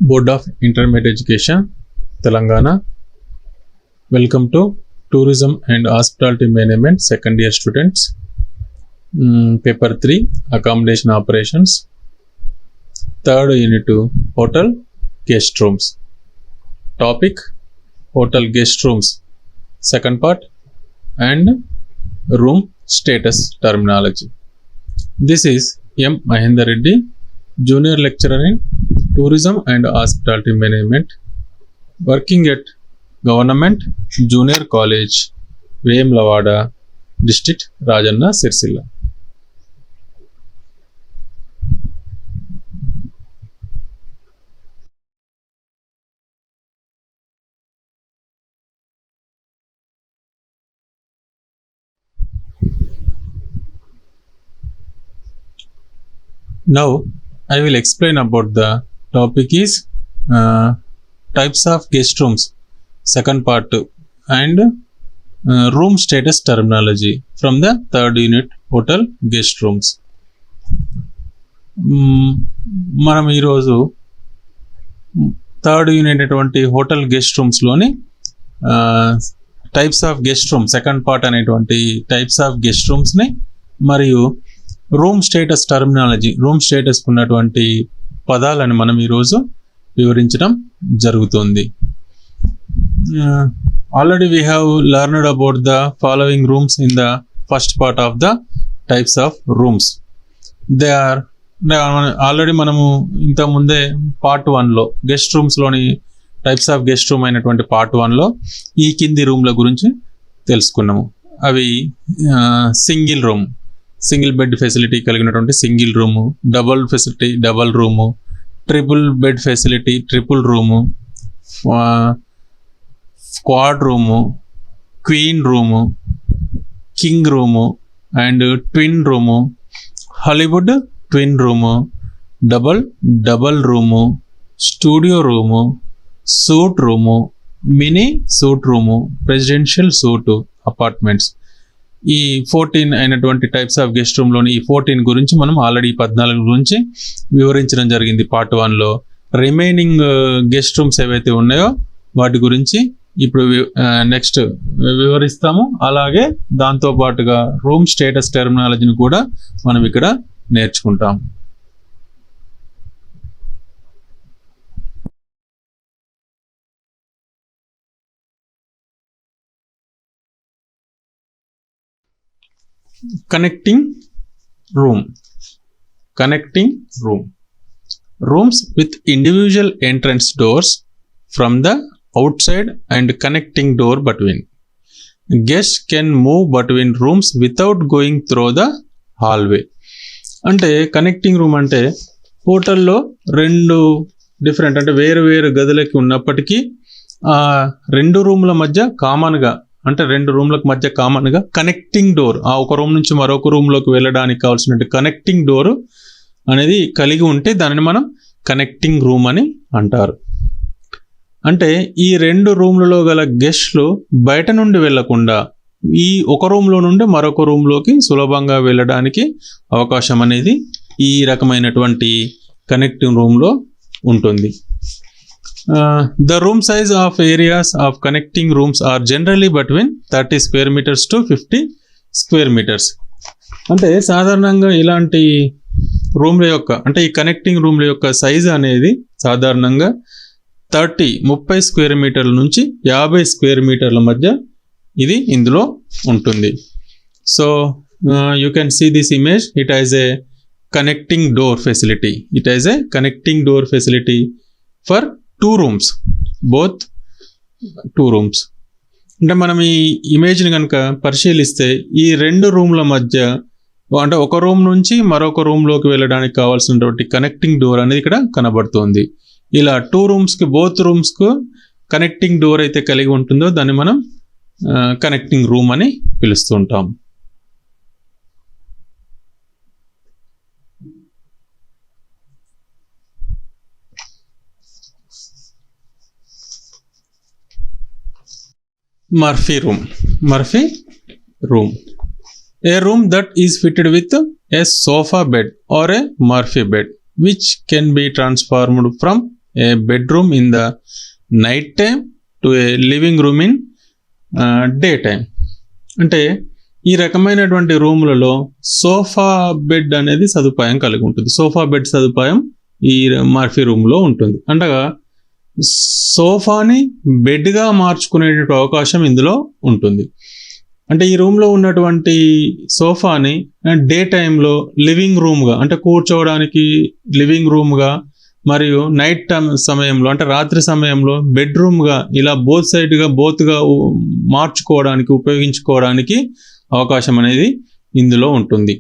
Board of Intermediate Education, Telangana. Welcome to Tourism and Hospitality Management second year students. Paper 3, Accommodation Operations. Third unit 2, Hotel Guest Rooms. Topic, Hotel Guest Rooms. Second part, and Room Status Terminology. This is M. Mahendra Reddy, Junior Lecturer in Tourism and Hospitality Management, working at Government Junior College, Vemlavada, District, Rajanna, Sirsilla. Now I will explain about the topic is types of guest rooms, second part, and room status terminology from the third unit, Hotel Guest Rooms. మనం ఈరోజు third unit అటువంటి hotel guest రూమ్స్లోని types of guest room second part అనేటువంటి types of guest రూమ్స్ని మరియు room status terminology, room status ఉన్నటువంటి పదాలను మనం ఈరోజు వివరించడం జరుగుతుంది. Already we have learned about the following rooms in the first part of the types of rooms. They are already మనము ఇంతకుముందే పార్ట్ 1లో గెస్ట్ రూమ్స్లోని టైప్స్ ఆఫ్ గెస్ట్ రూమ్ అయినటువంటి పార్ట్ 1లో ఈ కింది రూమ్ల గురించి తెలుసుకున్నాము. అవి single room, single bed facility కలిగినటువంటి single room, double facility double room, triple bed facility triple room, squad room, queen room, king room and twin room, Hollywood twin room, double room, studio room, suite room, mini suite room, presidential suite apartments. ఈ 14 అయినటువంటి types of guest రూమ్లోని ఈ 14 గురించి మనం already 14 గురించి వివరించడం జరిగింది part 1లో. Remaining guest rooms ఏవైతే ఉన్నాయో వాటి గురించి ఇప్పుడు నెక్స్ట్ వివరిస్తాము. అలాగే దాంతోపాటుగా రూమ్ స్టేటస్ టెర్మినాలజీని కూడా మనం ఇక్కడ నేర్చుకుంటాం. Connecting room. Rooms with individual entrance doors from the outside and connecting door between. Guests can move between rooms without going through the hallway. అంటే కనెక్టింగ్ రూమ్ అంటే హోటల్లో రెండు డిఫరెంట్ అంటే వేరు గదులకి ఉన్నప్పటికీ రెండు రూమ్ల మధ్య కామన్గా అంటే రెండు రూమ్లకు మధ్య కామన్గా కనెక్టింగ్ డోర్, ఆ ఒక రూమ్ నుంచి మరొక రూమ్లోకి వెళ్ళడానికి కావాల్సిన కనెక్టింగ్ డోర్ అనేది కలిగి ఉంటే దానిని మనం కనెక్టింగ్ రూమ్ అని అంటారు. అంటే ఈ రెండు రూమ్లలో గల గెస్ట్లు బయట నుండి వెళ్లకుండా ఈ ఒక రూమ్లో నుండి మరొక రూమ్లోకి సులభంగా వెళ్ళడానికి అవకాశం అనేది ఈ రకమైనటువంటి కనెక్టింగ్ రూమ్లో ఉంటుంది. The room size of areas of connecting rooms are generally between 30 square meters to 50 square meters. అంటే సాధారణంగా ఇలాంటి రూమ్ల యొక్క అంటే ఈ కనెక్టింగ్ రూమ్ల యొక్క సైజు అనేది సాధారణంగా 30 స్క్వేర్ మీటర్ల నుంచి 50 స్క్వేర్ మీటర్ల మధ్య ఇది ఇందులో ఉంటుంది. So you can see this image. It has a connecting door facility for 2 rooms, both 2 rooms. అంటే మనం ఈ ఇమేజ్ని కనుక పరిశీలిస్తే ఈ రెండు రూమ్ల మధ్య అంటే ఒక రూమ్ నుంచి మరొక రూమ్లోకి వెళ్ళడానికి కావాల్సినటువంటి కనెక్టింగ్ డోర్ అనేది ఇక్కడ కనబడుతుంది. ఇలా 2 రూమ్స్కి బోత్ రూమ్స్కు కనెక్టింగ్ డోర్ అయితే కలిగి ఉంటుందో దాన్ని మనం కనెక్టింగ్ రూమ్ అని పిలుస్తూ ఉంటాం. Murphy room. A room that is fitted with a sofa bed or a Murphy bed which can be transformed from A bedroom in the night time to A living room in day time. అంటే ఈ రకమైనటువంటి రూములలో sofa bed అనేది సదుపాయం కలిగి ఉంటుంది. Sofa bed సదుపాయం ఈ Murphy రూమ్లో ఉంటుంది. అనగా సోఫాని బెడ్గా మార్చుకునేటువంటి అవకాశం ఇందులో ఉంటుంది. అంటే ఈ రూమ్లో ఉన్నటువంటి సోఫాని డే టైంలో లివింగ్ రూమ్గా, అంటే కూర్చోవడానికి లివింగ్ రూమ్గా, మరియు నైట్ టైం సమయంలో అంటే రాత్రి సమయంలో బెడ్రూమ్గా ఇలా బోత్గా మార్చుకోవడానికి, ఉపయోగించుకోవడానికి అవకాశం అనేది ఇందులో ఉంటుంది.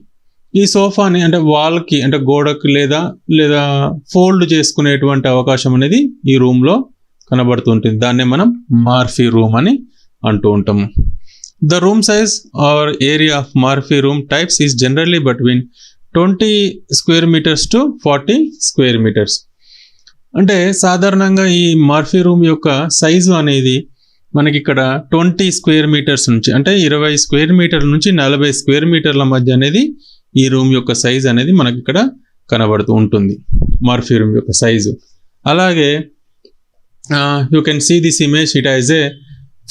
ఈ సోఫాని అంటే వాల్కి అంటే గోడకి లేదా ఫోల్డ్ చేసుకునేటువంటి అవకాశం అనేది ఈ రూమ్లో కనబడుతుంటుంది. దాన్నే మనం మర్ఫీ రూమ్ అని అంటూ ఉంటాము. The room size or area of Murphy room types is generally between 20 square meters to 40 square meters. అంటే సాధారణంగా ఈ మర్ఫీ రూమ్ యొక్క సైజు అనేది మనకి ఇక్కడ 20 స్క్వేర్ మీటర్స్ నుంచి అంటే 20 స్క్వేర్ మీటర్ల నుంచి 40 స్క్వేర్ మీటర్ల మధ్య అనేది ఈ రూమ్ యొక్క సైజు అనేది మనకి ఇక్కడ కనబడుతూ ఉంటుంది, మర్ఫీ రూమ్ యొక్క సైజు. అలాగే you can see this image, it has a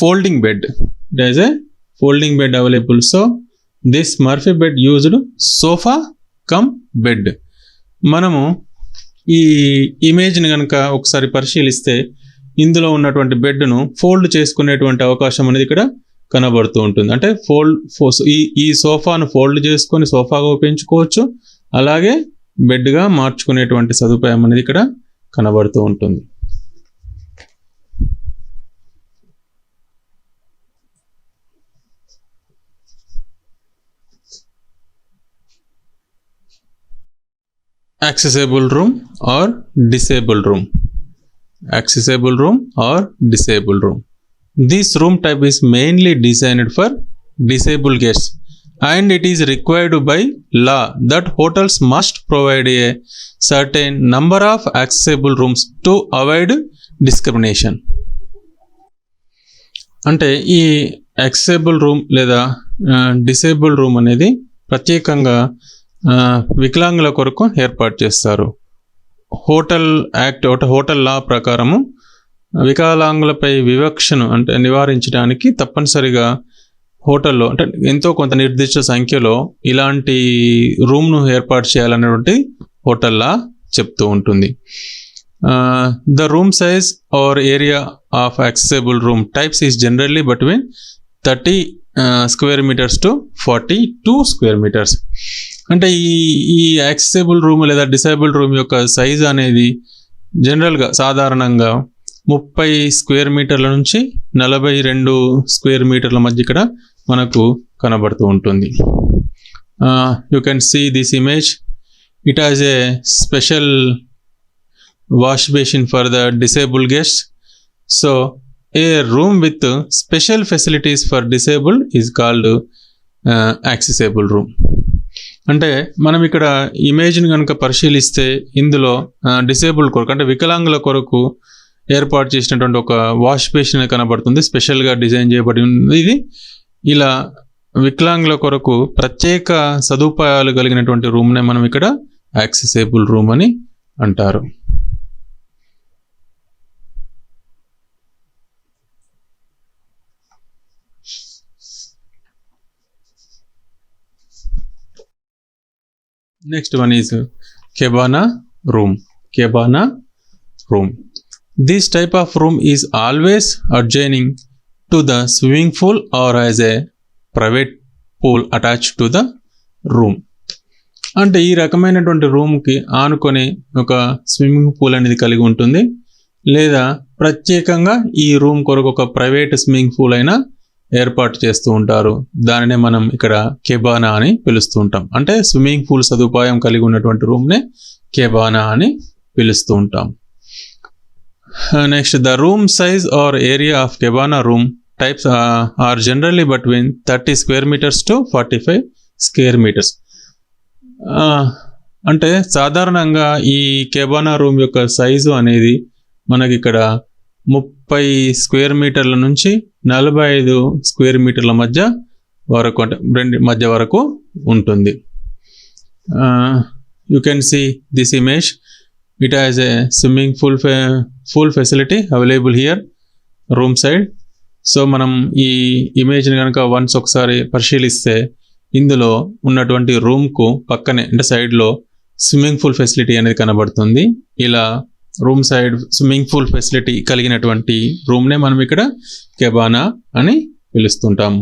folding bed. It has a folding bed available. So this Murphy bed used sofa cum bed. మనము ఈ ఇమేజ్ని కనుక ఒకసారి పరిశీలిస్తే ఇందులో ఉన్నటువంటి బెడ్ను ఫోల్డ్ చేసుకునేటువంటి అవకాశం అనేది ఇక్కడ కనబడుతూ ఉంటుంది. అంటే ఈ సోఫాను ఫోల్డ్ చేసుకొని సోఫాగా ఉపయోగించుకోవచ్చు, అలాగే బెడ్గా మార్చుకునేటువంటి సదుపాయం అనేది ఇక్కడ కనబడుతూ ఉంటుంది. Accessible room or disabled room. Accessible room or disabled room. This room type is mainly designed for disabled guests and it is required by law that hotels must provide a certain number of accessible rooms to avoid discrimination. అంటే ఈ accessible room లేదా disable room అనేది ప్రత్యేకంగా వికలాంగుల కొరకు ఏర్పాటు చేస్తారు. Hotel లా ప్రకారము వికలాంగులపై వివక్షను అంటే నివారించడానికి తప్పనిసరిగా హోటల్లో అంటే ఎంతో కొంత నిర్దిష్ట సంఖ్యలో ఇలాంటి రూమ్ను ఏర్పాటు చేయాలనేటువంటి హోటల్ లా చెప్తూ ఉంటుంది. The room size or area of accessible room types is generally between 30 square metres to 42 square metres. అంటే ఈ యాక్సెసిబుల్ రూమ్ లేదా డిసేబుల్ రూమ్ యొక్క సైజు అనేది జనరల్గా సాధారణంగా 30 స్క్వేర్ మీటర్ల నుంచి 42 స్క్వేర్ మీటర్ల మధ్య ఇక్కడ మనకు కనబడుతూ ఉంటుంది. You can see this image, it has a special wash basin for the disable guest. So a room with special facilities for disabled is called accessible room. అంటే మనం ఇక్కడ ఇమేజ్ని కనుక పరిశీలిస్తే ఇందులో డిసేబుల్ కొరకు అంటే వికలాంగుల కొరకు ఏర్పాటు చేసినటువంటి ఒక వాష్ బేసిన్ కనబడుతుంది, స్పెషల్గా డిజైన్ చేయబడి ఉంది. ఇది ఇలా వికలాంగుల కొరకు ప్రత్యేక సదుపాయాలు కలిగినటువంటి రూమ్నే మనం ఇక్కడ యాక్సెసిబుల్ రూమ్ అని అంటారు. Next one is cabana room. Cabana room. This type of room is always adjoining to the swimming pool or as a private pool attached to the room. అంటే ఈ రకమైనటువంటి రూమ్కి ఆనుకొని ఒక స్విమ్మింగ్ పూల్ అనేది కలిగి ఉంటుంది, లేదా ప్రత్యేకంగా ఈ రూమ్ కొరకు ఒక ప్రైవేట్ స్విమ్మింగ్ పూల్ అయినా ఏర్పాటు చేస్తూ ఉంటారు. దానినే మనం ఇక్కడ కెబానా అని పిలుస్తూ ఉంటాం. అంటే స్విమ్మింగ్ పూల్ సదుపాయం కలిగి ఉన్నటువంటి రూమ్నే కెబానా అని పిలుస్తూ ఉంటాం. Next, the room size or area of cabana room types are generally between 30 square metres to 45 square metres. అంటే సాధారణంగా ఈ కెబానా రూమ్ యొక్క సైజు అనేది మనకి ఇక్కడ 30 స్క్వేర్ మీటర్ల నుంచి 45 స్క్వేర్ మీటర్ల మధ్య వరకు అంటే మధ్య వరకు ఉంటుంది. You can see this image, It has a swimming full facility available here room side. So మనం ఈ ఇమేజ్ని కనుక వన్స్ ఒకసారి పరిశీలిస్తే ఇందులో ఉన్నటువంటి రూమ్కు పక్కనే అంటే సైడ్లో స్విమ్మింగ్ పూల్ ఫెసిలిటీ అనేది కనబడుతుంది. ఇలా room side swimming pool facility కలిగినటువంటి రూమ్నే మనం ఇక్కడ కెబానా అని పిలుస్తుంటాము.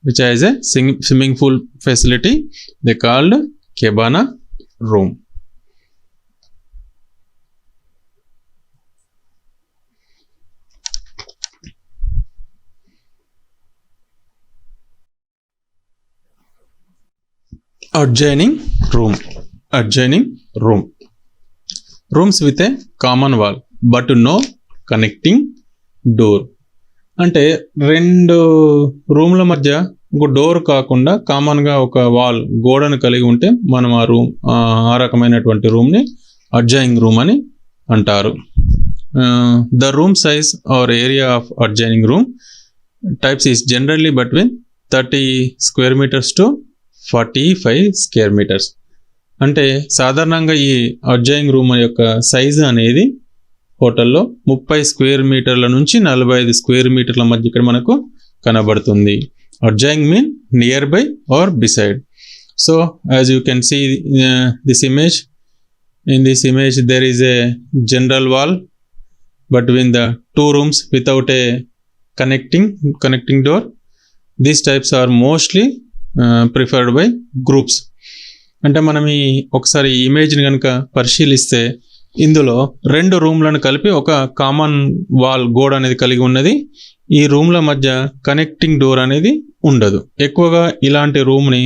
Which has a swimming pool facility, they called cabana room. Adjoining room. Rooms with a common wall but no connecting door. అంటే రెండు రూమ్ల మధ్య ఒక డోర్ కాకుండా కామన్గా ఒక వాల్ గోడను కలిగి ఉంటే మనం ఆ రకమైనటువంటి రూమ్ని అడ్జాయినింగ్ రూమ్ అని అంటారు. The room size or area of adjoining room types is generally between 30 square meters to 45 square meters. అంటే సాధారణంగా ఈ అడ్జాయినింగ్ రూమ్ యొక్క సైజు అనేది హోటల్లో 30 square మీటర్ల నుంచి 45 square మీటర్ల మధ్య ఇక్కడ మనకు కనబడుతుంది. Adjoining mean near by or beside. So as you can see this image, in this image there is a general wall between the two rooms without a connecting door. These types are mostly preferred by groups. అంటే మనం ఒకసారి ఈ ఇమేజ్ని కనుక పరిశీలిస్తే ఇందులో రెండు రూమ్లను కలిపి ఒక కామన్ వాల్ గోడ అనేది కలిగి ఉన్నది. ఈ రూమ్ల మధ్య కనెక్టింగ్ డోర్ అనేది ఉండదు. ఎక్కువగా ఇలాంటి రూమ్ని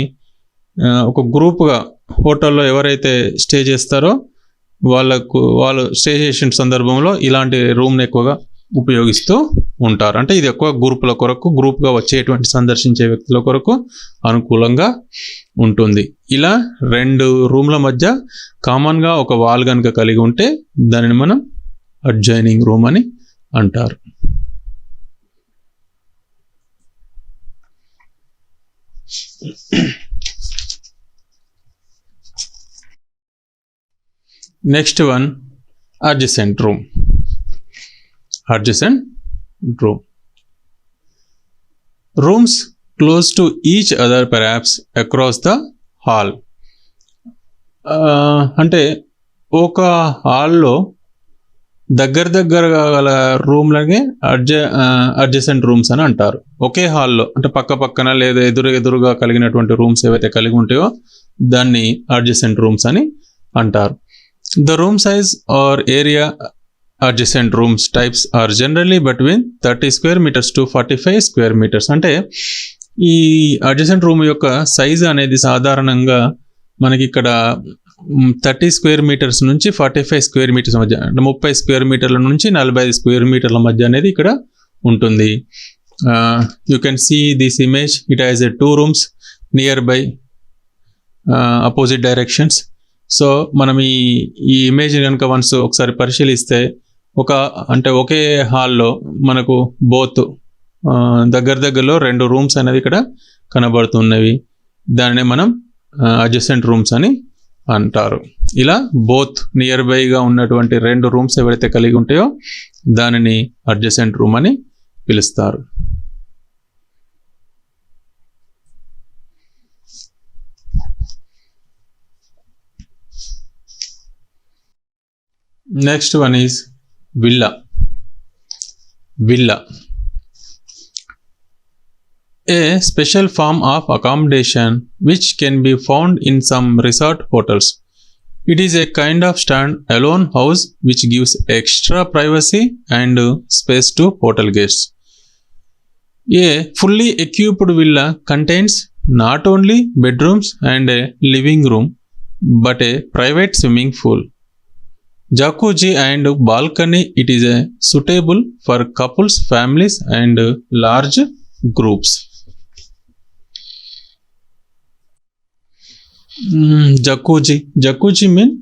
ఒక గ్రూప్గా హోటల్లో ఎవరైతే స్టే చేస్తారో వాళ్ళు స్టే చేసిన సందర్భంలో ఇలాంటి రూమ్ని ఎక్కువగా ఉపయోగిస్తూ ఉంటారు. అంటే ఇది ఎక్కువ గ్రూప్గా వచ్చేటువంటి సందర్శించే వ్యక్తుల కొరకు అనుకూలంగా ఉంటుంది. ఇలా రెండు రూమ్ల మధ్య కామన్గా ఒక వాల్ కనుక కలిగి ఉంటే దానిని మనం అడ్జాయినింగ్ రూమ్ అని అంటారు. Next one, adjacent room. Rooms close to each other, perhaps across the hall. అంటే ఒక హాల్లో దగ్గర గల రూమ్లకి అడ్జసెంట్ రూమ్స్ అని అంటారు. ఒకే హాల్లో అంటే పక్కన లేదా ఎదురుగా కలిగినటువంటి రూమ్స్ ఏవైతే కలిగి ఉంటాయో దాన్ని అడ్జసెంట్ రూమ్స్ అని అంటారు. The room size or area adjacent rooms types are generally between 30 square meters to 45 square meters. అంటే ఈ adjacent room యొక్క సైజ్ అనేది సాధారణంగా మనకి ఇక్కడ 30 square meters నుంచి 45 square meters మధ్య, అంటే 30 square మీటర్ల నుంచి 45 square మీటర్ల మధ్య అనేది ఇక్కడ ఉంటుంది. You can see this image. It has a 2 rooms nearby opposite directions. So మనం ఈ ఇమేజ్ కనుక వన్స్ ఒకసారి పరిశీలిస్తే ఒకే హాల్లో మనకు బోత్ దగ్గరలో రెండు రూమ్స్ అనేది ఇక్కడ కనబడుతున్నవి. దానినే మనం అడ్జసెంట్ రూమ్స్ అని అంటారు. ఇలా బోత్ నియర్ బైగా ఉన్నటువంటి రెండు రూమ్స్ ఎవరైతే కలిగి ఉంటాయో దానిని అడ్జసెంట్ రూమ్ అని పిలుస్తారు. Next one is villa. A special form of accommodation which can be found in some resort hotels. It is a kind of stand-alone house which gives extra privacy and space to hotel guests. A fully equipped villa contains not only bedrooms and a living room but a private swimming pool, jacuzzi and balcony. It is suitable for couples, families and large groups. Jacuzzi means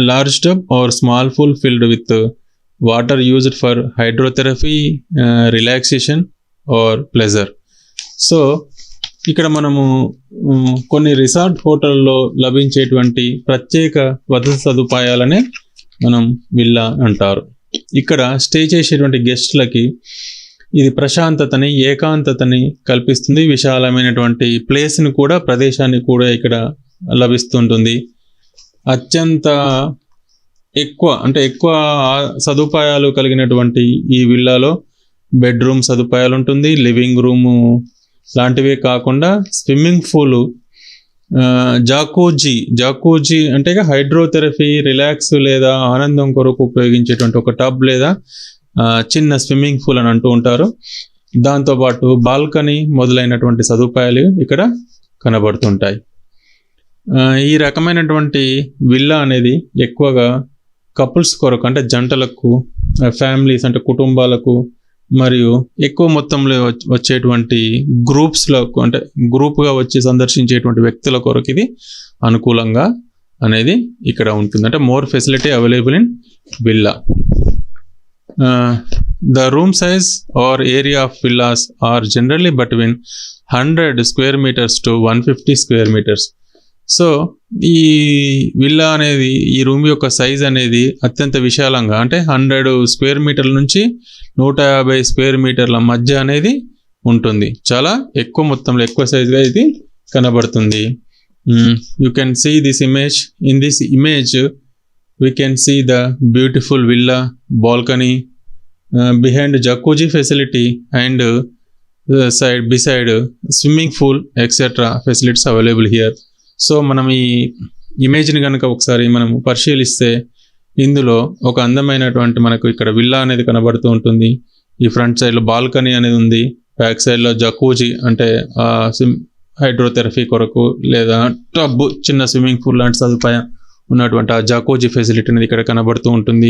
large tub or small pool filled with water used for hydrotherapy, relaxation or pleasure. So ఇక్కడ మనము కొన్ని resort హోటల్లో లభించేటువంటి ప్రత్యేక వసతి సదుపాయాలనే మనం villa అంటారు. ఇక్కడ stay చేసేటువంటి గెస్ట్లకి ఇది ప్రశాంతతని, ఏకాంతతని కల్పిస్తుంది. విశాలమైనటువంటి ప్లేస్ని కూడా, ప్రదేశాన్ని కూడా ఇక్కడ లభిస్తుంటుంది. అత్యంత ఎక్కువ సదుపాయాలు కలిగినటువంటి ఈ విల్లాలో బెడ్రూమ్ సదుపాయాలు ఉంటుంది. లివింగ్ రూము లాంటివే కాకుండా స్విమ్మింగ్ పూలు, జాకూజీ అంటే హైడ్రోథెరపీ, రిలాక్స్ లేదా ఆనందం కొరకు ఉపయోగించేటువంటి ఒక టబ్ లేదా చిన్న స్విమ్మింగ్ పూల్ అని అంటూ ఉంటారు. దాంతోపాటు బాల్కనీ మొదలైనటువంటి సదుపాయాలు ఇక్కడ కనబడుతుంటాయి. ఈ రకమైనటువంటి విల్లా అనేది ఎక్కువగా కపుల్స్ కొరకు, అంటే జంటలకు, ఫ్యామిలీస్ అంటే కుటుంబాలకు, మరియు ఎక్కువ మొత్తంలో వచ్చేటువంటి గ్రూప్స్లో, అంటే గ్రూప్గా వచ్చి సందర్శించేటువంటి వ్యక్తుల కొరకు ఇది అనుకూలంగా అనేది ఇక్కడ ఉంటుంది. అంటే more facility available in villa. The room size or area of villas are generally between 100 square meters to 150 square meters. So ఈ విల్లా అనేది, ఈ రూమ్ యొక్క సైజ్ అనేది అత్యంత విశాలంగా, అంటే 100 స్క్వేర్ మీటర్ల నుంచి 150 స్క్వేర్ మీటర్ల మధ్య అనేది ఉంటుంది. చాలా ఎక్కువ మొత్తంలో, ఎక్కువ సైజుగా ఇది కనబడుతుంది. You can see this image. In this image we can see the beautiful villa, balcony, behind jacuzzi facility and beside swimming pool etc. facilities available here. So మనం ఈ ఇమేజ్ని కనుక ఒకసారి మనం పరిశీలిస్తే ఇందులో ఒక అందమైనటువంటి మనకు ఇక్కడ విల్లా అనేది కనబడుతూ ఉంటుంది. ఈ ఫ్రంట్ సైడ్లో బాల్కనీ అనేది ఉంది. బ్యాక్ సైడ్లో జకూజీ అంటే హైడ్రోథెరపీ కొరకు లేదా టబ్, చిన్న స్విమ్మింగ్ పూల్ లాంటి సదుపాయం ఉన్నటువంటి ఆ జకూజీ ఫెసిలిటీ అనేది ఇక్కడ కనబడుతూ ఉంటుంది.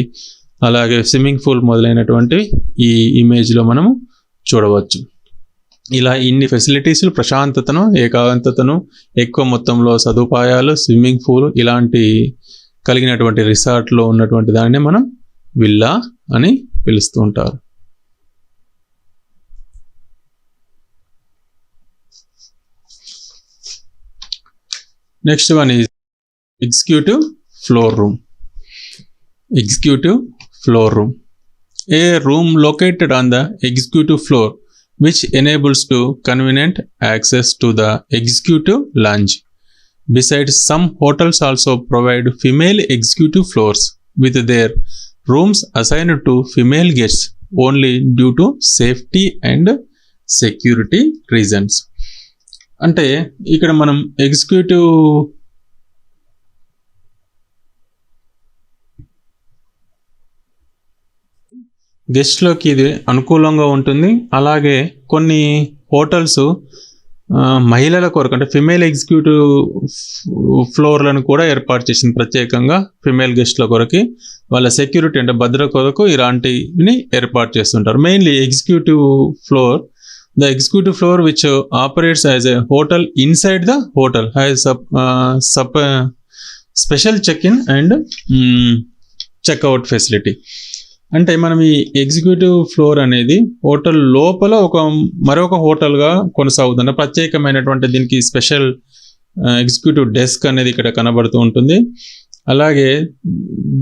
అలాగే స్విమ్మింగ్ పూల్ మొదలైనటువంటి ఈ ఇమేజ్లో మనము చూడవచ్చు. ఇలా ఇన్ని ఫెసిలిటీస్, ప్రశాంతతను, ఏకాంతతను, ఎక్కువ మొత్తంలో సదుపాయాలు, స్విమ్మింగ్ పూల్ ఇలాంటి కలిగినటువంటి రిసార్ట్లో ఉన్నటువంటి దాన్ని మనం విల్లా అని పిలుస్తూ ఉంటారు. Next one is executive floor room. Executive floor room, a room located on the executive floor which enables to convenient access to the executive lounge. Besides, some hotels also provide female executive floors with their rooms assigned to female guests only due to safety and security reasons. అంటే ఇక్కడ మనం executive గెస్ట్లోకి ఇది అనుకూలంగా ఉంటుంది. అలాగే కొన్ని hotels మహిళల కొరకు, అంటే ఫిమేల్ ఎగ్జిక్యూటివ్ ఫ్లోర్లను కూడా ఏర్పాటు చేసింది ప్రత్యేకంగా ఫిమేల్ గెస్ట్ల కొరకు. వాళ్ళ సెక్యూరిటీ అంటే భద్రత కొరకు ఇలాంటివి ఏర్పాటు చేస్తుంటారు. Mainly executive floor, the executive floor which operates as a hotel inside the hotel has special check in and checkout facility. అంటే మనం ఈ ఎగ్జిక్యూటివ్ ఫ్లోర్ అనేది హోటల్ లోపల మరొక హోటల్గా కొనసాగుతుంది. ప్రత్యేకమైనటువంటి దీనికి స్పెషల్ ఎగ్జిక్యూటివ్ డెస్క్ అనేది ఇక్కడ కనబడుతూ ఉంటుంది. అలాగే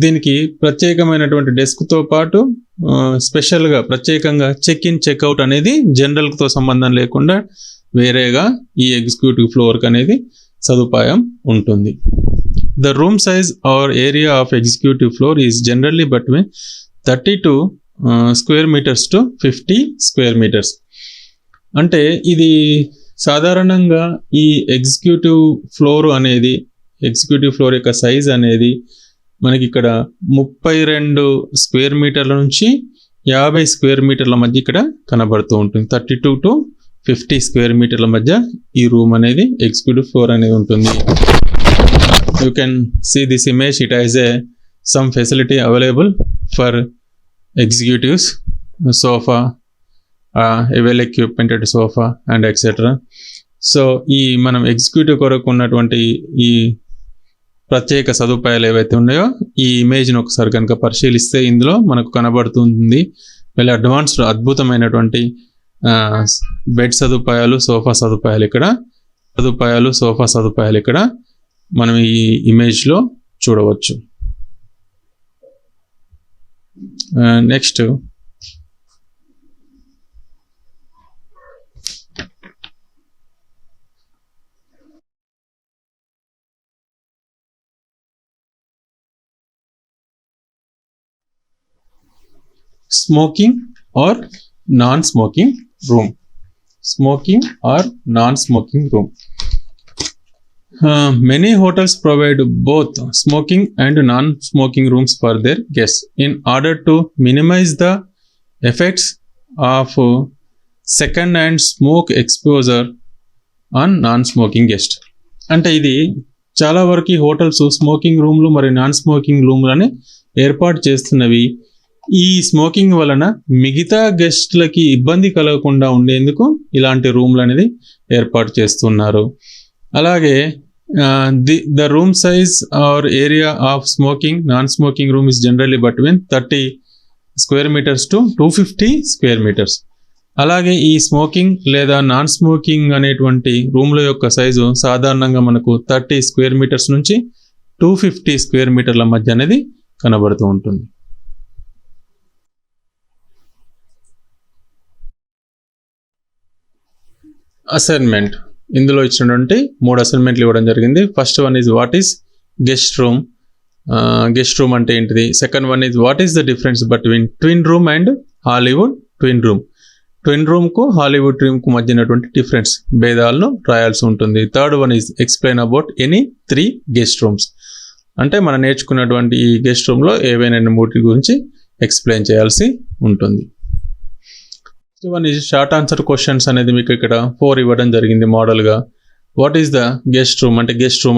దీనికి ప్రత్యేకమైనటువంటి డెస్క్తో పాటు స్పెషల్గా ప్రత్యేకంగా చెక్ ఇన్ చెక్అవుట్ అనేది జనరల్తో సంబంధం లేకుండా వేరేగా ఈ ఎగ్జిక్యూటివ్ ఫ్లోర్కి అనేది సదుపాయం ఉంటుంది. The room size or area of executive floor is generally between 32 square metres to 50 square metres. అంటే ఇది సాధారణంగా ఈ ఎగ్జిక్యూటివ్ ఫ్లోర్ యొక్క సైజ్ అనేది మనకి ఇక్కడ 32 స్క్వేర్ మీటర్ల నుంచి 50 స్క్వేర్ మీటర్ల మధ్య ఇక్కడ కనబడుతూ ఉంటుంది. 32 to 50 స్క్వేర్ మీటర్ల మధ్య ఈ రూమ్ అనేది ఎగ్జిక్యూటివ్ ఫ్లోర్ అనేది ఉంటుంది. You can see this image. It has some facility available for executives, sofa, a well equipped sofa and etc. So ఈ మనం ఎగ్జిక్యూటివ్ కొరకు ఉన్నటువంటి ఈ ప్రత్యేక సదుపాయాలు ఏవైతే ఉన్నాయో ఈ ఇమేజ్ని ఒకసారి కనుక పరిశీలిస్తే ఇందులో మనకు కనబడుతుంది. వెల్ అడ్వాన్స్డ్, అద్భుతమైనటువంటి బెడ్ సదుపాయాలు, సోఫా సదుపాయాలు ఇక్కడ మనం ఈ ఇమేజ్లో చూడవచ్చు. Next smoking or non-smoking room. Many hotels provide both smoking and non-smoking rooms for their guests in order to minimize the effects of second-hand smoke exposure on non-smoking guests. అంటే ఇది చాలా వరకు హోటల్స్ స్మోకింగ్ రూమ్లు మరియు non smoking రూమ్లని ఏర్పాటు చేస్తున్నవి ఈ smoking వలన మిగతా గెస్ట్లకి ఇబ్బంది కలగకుండా ఉండేందుకు ఇలాంటి రూమ్లు అనేది ఏర్పాటు చేస్తున్నారు. అలాగే the room size or area of smoking non smoking room is generally between 30 square meters to 250 square meters. అలాగే ఈ స్మోకింగ్ లేదా నాన్ స్మోకింగ్ అనేటువంటి రూమ్ల యొక్క సైజు సాధారణంగా మనకు 30 square meters నుంచి 250 square meterల మధ్య అనేది కనబడుతూ ఉంటుంది. అసైన్మెంట్ ఇందులో ఇచ్చినటువంటి 3 అసైన్మెంట్లు ఇవ్వడం జరిగింది. First one is what is guest room అంటే ఏంటిది. Second one is what is the difference between twin room and Hollywood twin రూమ్కు హాలీవుడ్ రూమ్కు మధ్య ఉన్నటువంటి డిఫరెన్స్ భేదాలను రాయాల్సి ఉంటుంది. Third one is explain about any 3 guest rooms అంటే మనం నేర్చుకున్నటువంటి ఈ గెస్ట్ రూమ్లో ఏవైనా 3 గురించి ఎక్స్ప్లెయిన్ చేయాల్సి ఉంటుంది. Next one is short answer questions అనేది మీకు ఇక్కడ 4 ఇవ్వడం జరిగింది మోడల్గా. What is the guest room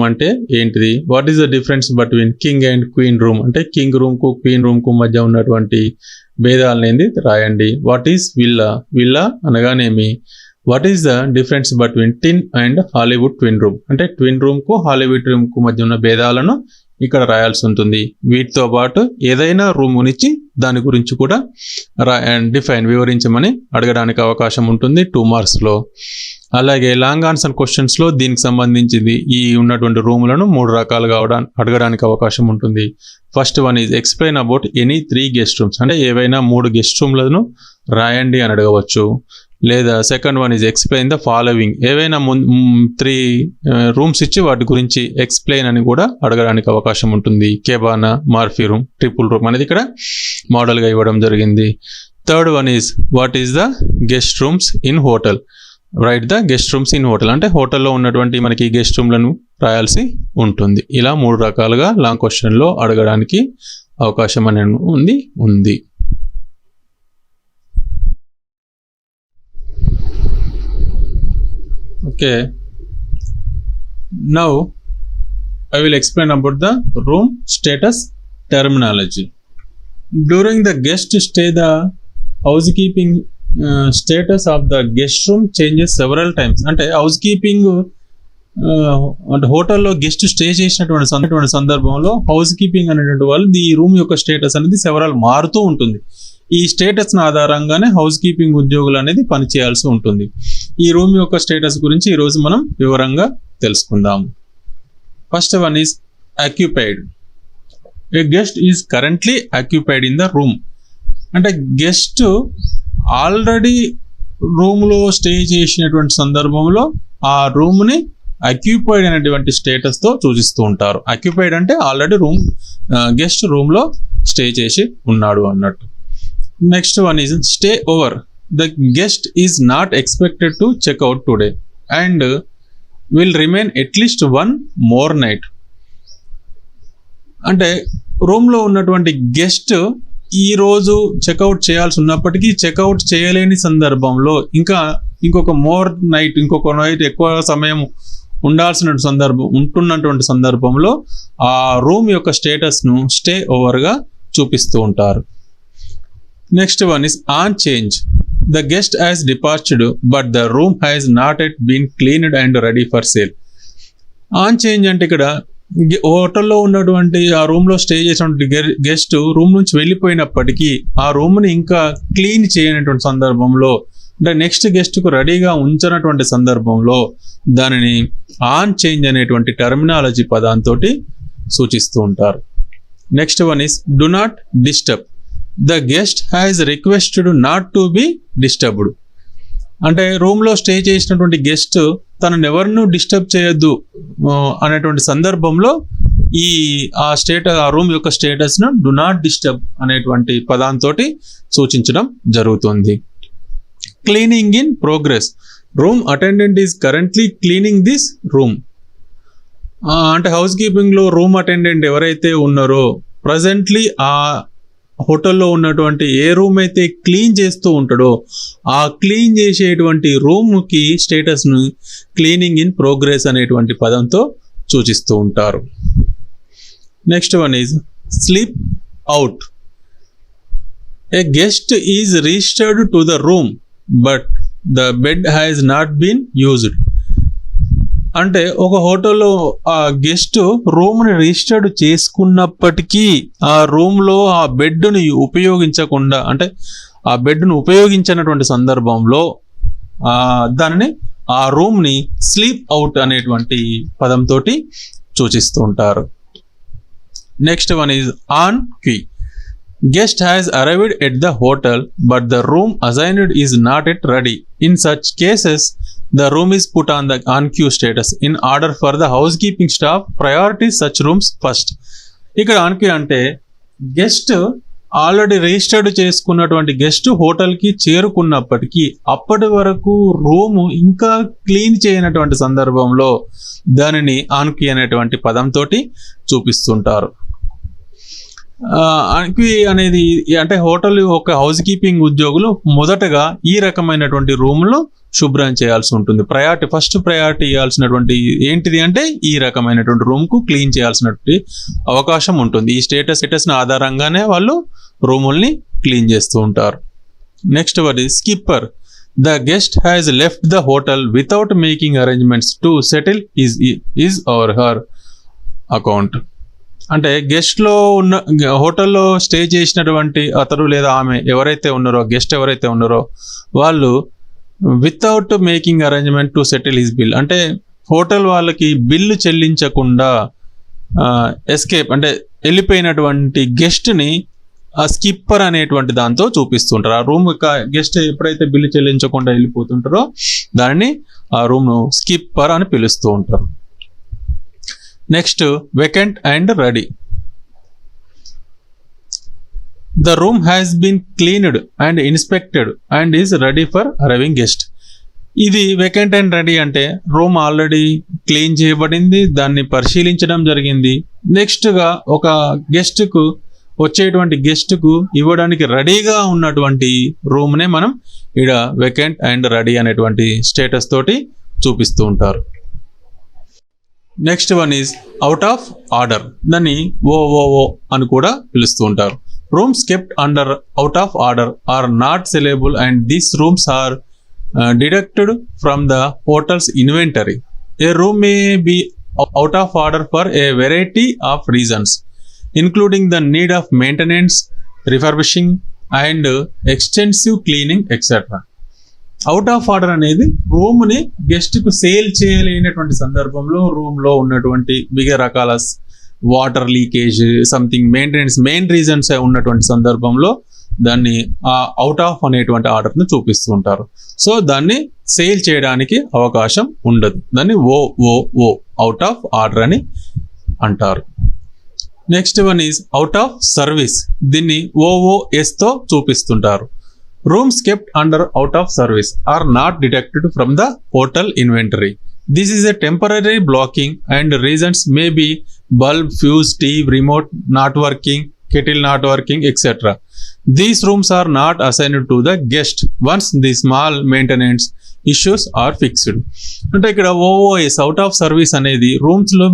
అంటే ఏంటిది. What is the difference between king and queen room అంటే కింగ్ రూమ్కు క్వీన్ రూమ్కు మధ్య ఉన్నటువంటి భేదాలనేది రాయండి. వాట్ ఈస్ విల్లా అనగానేమి. What is the difference between twin and Hollywood twin room అంటే ట్విన్ రూమ్కు హాలీవుడ్ రూమ్కు మధ్య ఉన్న భేదాలను ఇక్కడ రాయాల్సి ఉంటుంది. వీటితో పాటు ఏదైనా రూమ్ గురించి దాని గురించి కూడా వివరించమని అడగడానికి అవకాశం ఉంటుంది 2 మార్క్స్లో. అలాగే లాంగ్ ఆన్సర్ క్వశ్చన్స్లో దీనికి సంబంధించింది ఈ ఉన్నటువంటి రూములను 3 రకాలుగా అడగడానికి అవకాశం ఉంటుంది. First one is explain about any 3 guest rooms అంటే ఏవైనా 3 గెస్ట్ రూమ్లను రాయండి అని అడగవచ్చు. లేదా second one is explain the following ఏవైనా 3 రూమ్స్ ఇచ్చి వాటి గురించి ఎక్స్ప్లెయిన్ అని కూడా అడగడానికి అవకాశం ఉంటుంది. కేబానా, మార్ఫీ రూమ్, ట్రిపుల్ రూమ్ అనేది ఇక్కడ మోడల్గా ఇవ్వడం జరిగింది. Third one is what is the guest rooms in hotel. Right the guest rooms in hotel అంటే హోటల్లో ఉన్నటువంటి మనకి గెస్ట్ రూమ్లను రాయాల్సి ఉంటుంది. ఇలా 3 రకాలుగా లాంగ్ క్వశ్చన్లో అడగడానికి అవకాశం అనేది ఉంది. Okay, now I will explain about the room status terminology. During the guest stay, the housekeeping status of the guest room changes several times. అంటే హౌస్ కీపింగ్ అంటే హోటల్లో గెస్ట్ స్టే చేసినటువంటి సందర్భంలో హౌస్ కీపింగ్ అనేటువంటి వాళ్ళు ఈ రూమ్ యొక్క status అనేది సెవరల్ మారుతూ ఉంటుంది. ఈ స్టేటస్ ఆధారంగానే హౌస్ కీపింగ్ ఉద్యోగులు అనేది పనిచేయాల్సి ఉంటుంది. ఈ రూమ్ యొక్క స్టేటస్ గురించి ఈరోజు మనం వివరంగా తెలుసుకుందాం. First one is occupied. A guest is currently occupied in the room అంటే గెస్ట్ ఆల్రెడీ రూమ్లో స్టే చేసినటువంటి సందర్భంలో ఆ రూమ్ని ఆక్యుపైడ్ అనేటువంటి స్టేటస్తో సూచిస్తూ ఉంటారు. ఆక్యుపైడ్ అంటే ఆల్రెడీ గెస్ట్ రూమ్లో స్టే చేసి ఉన్నాడు అన్నట్టు. Next one is stay over. The guest is not expected to check out today and will remain at least 1 more night. అంటే రూమ్లో ఉన్నటువంటి గెస్ట్ ఈరోజు చెక్అవుట్ చేయాల్సి ఉన్నప్పటికీ చెక్అవుట్ చేయలేని సందర్భంలో ఇంకొక నైట్ ఎక్కువ సమయం ఉంటున్నటువంటి సందర్భంలో ఆ రూమ్ యొక్క స్టేటస్ను స్టే ఓవర్గా చూపిస్తూ ఉంటారు. Next one is on change. The guest has departed, but the room has not yet been cleaned and ready for sale. On change అంటే ఇక్కడ హోటల్లో ఉన్నటువంటి ఆ రూమ్లో స్టే చేసినటువంటి గెస్ట్ రూమ్ నుంచి వెళ్ళిపోయినప్పటికీ ఆ రూమ్ని ఇంకా క్లీన్ చేయనటువంటి సందర్భంలో అంటే నెక్స్ట్ గెస్ట్కు రెడీగా ఉంచినటువంటి సందర్భంలో దానిని ఆన్ చేంజ్ అనేటువంటి టర్మినాలజీ పదంతో సూచిస్తూ ఉంటారు. Next one is do not disturb. The guest has requested not to be disturbed. అంటే రూమ్లో స్టే చేసినటువంటి గెస్ట్ తనను ఎవరినూ డిస్టర్బ్ చేయొద్దు అనేటువంటి సందర్భంలో ఆ రూమ్ యొక్క స్టేటస్ను డు నాట్ డిస్టర్బ్ అనేటువంటి పదంతో సూచించడం జరుగుతుంది. Cleaning in progress. Room attendant is currently cleaning this room. అంటే హౌస్ కీపింగ్లో రూమ్ అటెండెంట్ ఎవరైతే ఉన్నారో ప్రజెంట్లీ ఆ హోటల్లో ఉన్నటువంటి ఏ రూమ్ అయితే క్లీన్ చేస్తూ ఉంటాడో ఆ క్లీన్ చేసేటువంటి రూమ్కి స్టేటస్ను క్లీనింగ్ ఇన్ ప్రోగ్రెస్ అనేటువంటి పదంతో సూచిస్తూ ఉంటారు. Next one is sleep out. A guest is registered to the room but the bed has not been used. అంటే ఒక హోటల్లో ఆ గెస్ట్ రూమ్ని రిజిస్టర్డ్ చేసుకున్నప్పటికీ ఆ రూమ్లో ఆ బెడ్ని ఉపయోగించకుండా, అంటే ఆ బెడ్ను ఉపయోగించినటువంటి సందర్భంలో దానిని ఆ రూమ్ని స్లీప్ అవుట్ అనేటువంటి పదంతో సూచిస్తూ ఉంటారు. Next one is on queue. Guest has arrived at the hotel but the room assigned is not yet ready. In such cases the room is put on the on queue status in order for the housekeeping staff priority such rooms first. ఇక్కడ on queue అంటే guest already registered చేసుకున్నటువంటి guest హోటల్కి చేరుకున్నప్పటికీ అప్పటి వరకు room ఇంకా clean చేయనటువంటి సందర్భంలో దానిని ఆన్ క్యూ అనేటువంటి పదంతో చూపిస్తుంటారు. ఆన్క్వీ అనేది అంటే హోటల్ ఒక హౌస్ కీపింగ్ ఉద్యోగులు మొదటగా ఈ రకమైనటువంటి రూమ్లో శుభ్రం చేయాల్సి ఉంటుంది. ఫస్ట్ ప్రయారిటీ ఇవ్వాల్సినటువంటి ఏంటిది అంటే ఈ రకమైనటువంటి రూమ్కు క్లీన్ చేయాల్సినటువంటి అవకాశం ఉంటుంది. ఈ స్టేటస్ని ఆధారంగానే వాళ్ళు రూముల్ని క్లీన్ చేస్తూ ఉంటారు. Next one is skipper. The guest has left the hotel without making arrangements to settle his or her account. అంటే గెస్ట్లో ఉన్న హోటల్లో స్టే చేసినటువంటి అతడు లేదా ఆమె ఎవరైతే ఉన్నారో గెస్ట్ ఎవరైతే ఉన్నారో వాళ్ళు without making arrangement to settle his bill, అంటే హోటల్ వాళ్ళకి బిల్లు చెల్లించకుండా ఎస్కేప్ అంటే వెళ్ళిపోయినటువంటి గెస్ట్ని ఆ స్కిప్పర్ అనేటువంటి దాంతో చూపిస్తుంటారు. ఆ రూమ్ గెస్ట్ ఎప్పుడైతే బిల్లు చెల్లించకుండా వెళ్ళిపోతుంటారో దానిని ఆ రూమ్ను స్కిప్పర్ అని పిలుస్తూ ఉంటారు. Next vacant and ready. The room has been cleaned and inspected and is ready for arriving guest. ఇది vacant and ready అంటే రూమ్ ఆల్రెడీ క్లీన్ చేయబడింది, దాన్ని పరిశీలించడం జరిగింది. నెక్స్ట్గా ఒక గెస్ట్కు వచ్చేటువంటి గెస్ట్కు ఇవ్వడానికి రెడీగా ఉన్నటువంటి రూమ్నే మనం ఇక్కడ vacant and ready అనేటువంటి స్టేటస్ తోటి చూపిస్తూ ఉంటారు. Next one is out of order. దాన్ని ఓఓఓ అని కూడా పిలుస్తూ ఉంటారు. Rooms kept under out of order are not saleable and these rooms are deducted from the hotel's inventory. A room may be out of order for a variety of reasons including the need of maintenance, refurbishing and extensive cleaning etc. Out of order అనేది రూమ్ని గెస్ట్కు sale చేయలేనటువంటి సందర్భంలో రూమ్లో ఉన్నటువంటి వివిధ రకాల water leakage something main reasons ఉన్నటువంటి సందర్భంలో దాన్ని అవుట్ ఆఫ్ అనేటువంటి ఆర్డర్ని చూపిస్తూ ఉంటారు. సో దాన్ని సేల్ చేయడానికి అవకాశం ఉండదు. దాన్ని ఓ అవుట్ ఆఫ్ ఆర్డర్ అని అంటారు. Next one is out of service. దీన్ని ఓఓఎస్తో చూపిస్తుంటారు. Rooms kept under out of service are not deducted from the hotel inventory. This is a temporary blocking and reasons may be bulb, fuse, TV remote not working, kettle not working etc. These rooms are not assigned to the guest once the small maintenance issues are fixed. అంటే ఇక్కడ ఓఓఎస్ out of service అనేది రూమ్స్లో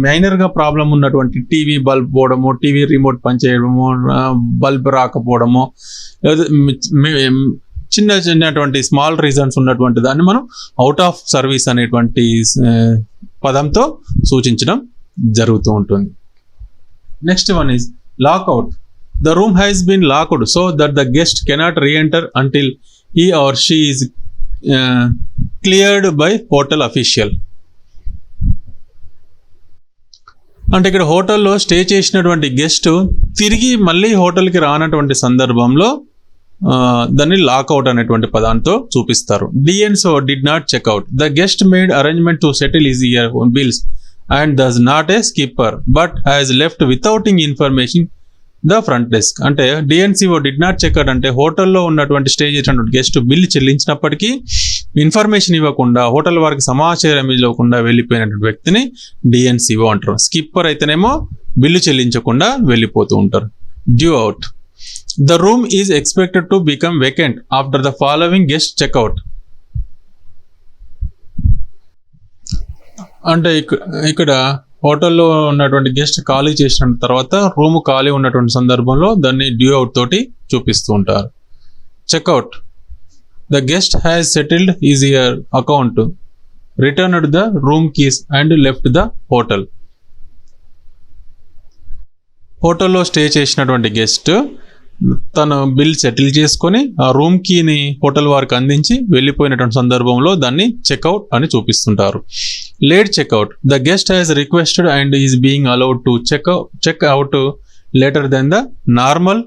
మైనర్గా problem ఉన్నటువంటి TV bulb పోవడము, TV remote పనిచేయడము, bulb రాకపోవడము, చిన్నటువంటి స్మాల్ రీజన్స్ ఉన్నటువంటి దాన్ని మనం అవుట్ ఆఫ్ సర్వీస్ అనేటువంటి పదంతో సూచించడం జరుగుతూ ఉంటుంది. Next one is lockout. The room has been locked so that the guest cannot re-enter until he or she is cleared by hotel official. అంటే ఇక్కడ హోటల్లో స్టే చేసినటువంటి గెస్ట్ తిరిగి మళ్ళీ హోటల్కి రానటువంటి సందర్భంలో దాన్ని లాక్అవుట్ అనేటువంటి పదాంతో చూపిస్తారు. DNCO did not checkout. The guest made arrangement to settle his her own bills and thus not a skipper but has left వితౌటింగ్ ఇన్ఫర్మేషన్ ద ఫ్రంట్ డెస్క్. అంటే డిఎన్సిఓ డిడ్ నాట్ చెక్అవుట్ అంటే హోటల్లో ఉన్నటువంటి stay చేసినటువంటి guest bill చెల్లించినప్పటికీ information ఇవ్వకుండా hotel వారికి సమాచారం ఇవ్వకుండా వెళ్ళిపోయినటువంటి వ్యక్తిని డిఎన్సిఓ అంటారు. స్కిప్పర్ అయితేనేమో బిల్లు చెల్లించకుండా వెళ్ళిపోతూ ఉంటారు. Due out. The room is expected to become vacant after the following guest checkout. అంటే ఇక్కడ హోటల్లో ఉన్నటువంటి గెస్ట్ ఖాళీ చేసిన తర్వాత రూమ్ ఖాళీ ఉన్నటువంటి సందర్భంలో దాన్ని డ్యూ అవుట్ తోటి చూపిస్తూ ఉంటారు. Checkout. The guest has settled is your account, returned the room keys and left the hotel. హోటల్లో స్టే చేసినటువంటి గెస్ట్ తను బిల్ సెటిల్ చేసుకొని ఆ రూమ్ కీని హోటల్ వారికి అందించి వెళ్ళిపోయినటువంటి సందర్భంలో దాన్ని చెక్అవుట్ అని చూపిస్తుంటారు. Late checkout. The guest has requested and is being allowed to checkout later than the normal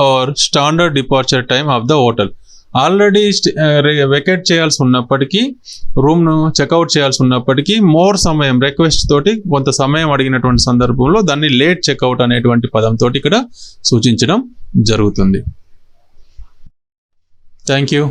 or standard departure time of the hotel. Already vacate చేయాల్సి ఉన్నప్పటికీ రూమ్ను చెక్అవుట్ చేయాల్సి ఉన్నప్పటికీ మోర్ సమయం రిక్వెస్ట్ తోటి కొంత సమయం అడిగినటువంటి సందర్భంలో దాన్ని లేట్ చెక్అవుట్ అనేటువంటి పదంతో ఇక్కడ సూచించడం జరుగుతుంది. Thank you.